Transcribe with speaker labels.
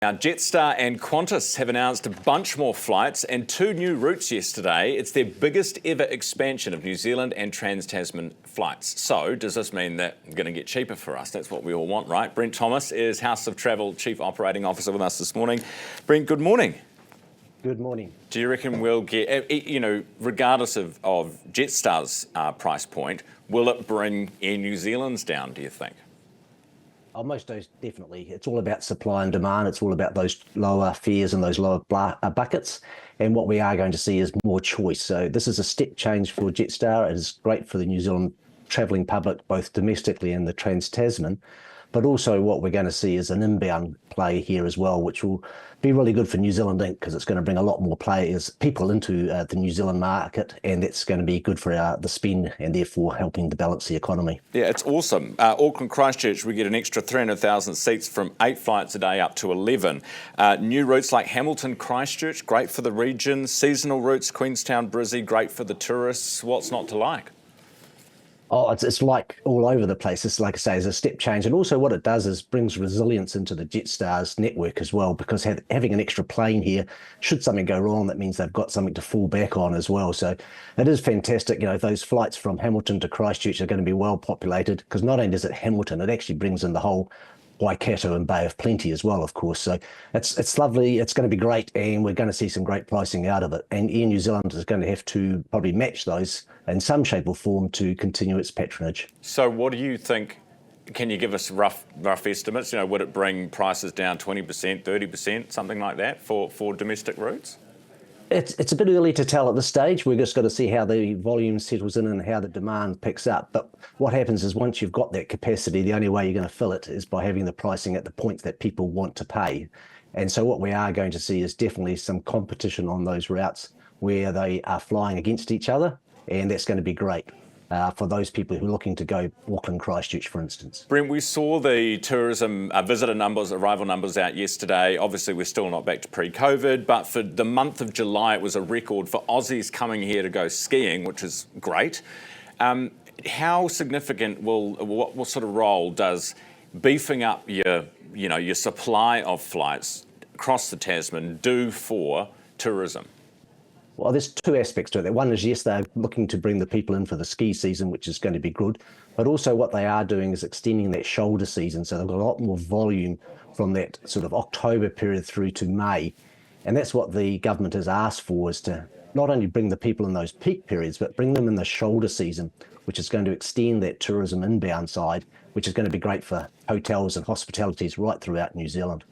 Speaker 1: Now, Jetstar and Qantas have announced a bunch more flights and 2 new routes yesterday. It's their biggest ever expansion of New Zealand and Trans-Tasman flights. So, does this mean that it's going to get cheaper for us? That's what we all want, right? Brent Thomas is House of Travel Chief Operating Officer with us this morning. Brent, good morning.
Speaker 2: Good morning.
Speaker 1: Do you reckon we'll get, regardless of Jetstar's price point, will it bring Air New Zealand's down, do you think?
Speaker 2: Oh, most definitely. It's all about supply and demand. It's all about those lower fares and those lower buckets. And what we are going to see is more choice. So this is a step change for Jetstar. It is great for the New Zealand travelling public, both domestically and the Trans-Tasman. But also what we're going to see is an inbound play here as well, which will be really good for New Zealand Inc. because it's going to bring a lot more people into the New Zealand market, and that's going to be good for the spend and therefore helping to balance the economy.
Speaker 1: Yeah, it's awesome. Auckland Christchurch, we get an extra 300,000 seats from 8 flights a day up to 11. New routes like Hamilton Christchurch, great for the region. Seasonal routes, Queenstown, Brizzy, great for the tourists. What's not to like?
Speaker 2: Oh, it's like all over the place. It's like I say, it's a step change. And also what it does is brings resilience into the Jetstar's network as well, because having an extra plane here, should something go wrong, that means they've got something to fall back on as well. So it is fantastic. Those flights from Hamilton to Christchurch are going to be well populated, because not only does it Hamilton, it actually brings in the whole Waikato and Bay of Plenty as well, of course. So it's lovely. It's going to be great, and we're going to see some great pricing out of it. And Air New Zealand is going to have to probably match those in some shape or form to continue its patronage.
Speaker 1: So what do you think? Can you give us rough estimates? Would it bring prices down 20%, 30%, something like that for domestic routes?
Speaker 2: It's a bit early to tell at this stage. We're just got to see how the volume settles in and how the demand picks up. But what happens is once you've got that capacity, the only way you're going to fill it is by having the pricing at the points that people want to pay. And so what we are going to see is definitely some competition on those routes where they are flying against each other. And that's going to be great for those people who are looking to go Auckland Christchurch, for instance.
Speaker 1: Brent, we saw the tourism visitor numbers, arrival numbers out yesterday. Obviously, we're still not back to pre-COVID, but for the month of July, it was a record for Aussies coming here to go skiing, which is great. How significant what sort of role does beefing up your supply of flights across the Tasman do for tourism?
Speaker 2: Well, there's 2 aspects to it. One is, yes, they're looking to bring the people in for the ski season, which is going to be good. But also what they are doing is extending that shoulder season. So they've got a lot more volume from that sort of October period through to May. And that's what the government has asked for, is to not only bring the people in those peak periods, but bring them in the shoulder season, which is going to extend that tourism inbound side, which is going to be great for hotels and hospitalities right throughout New Zealand.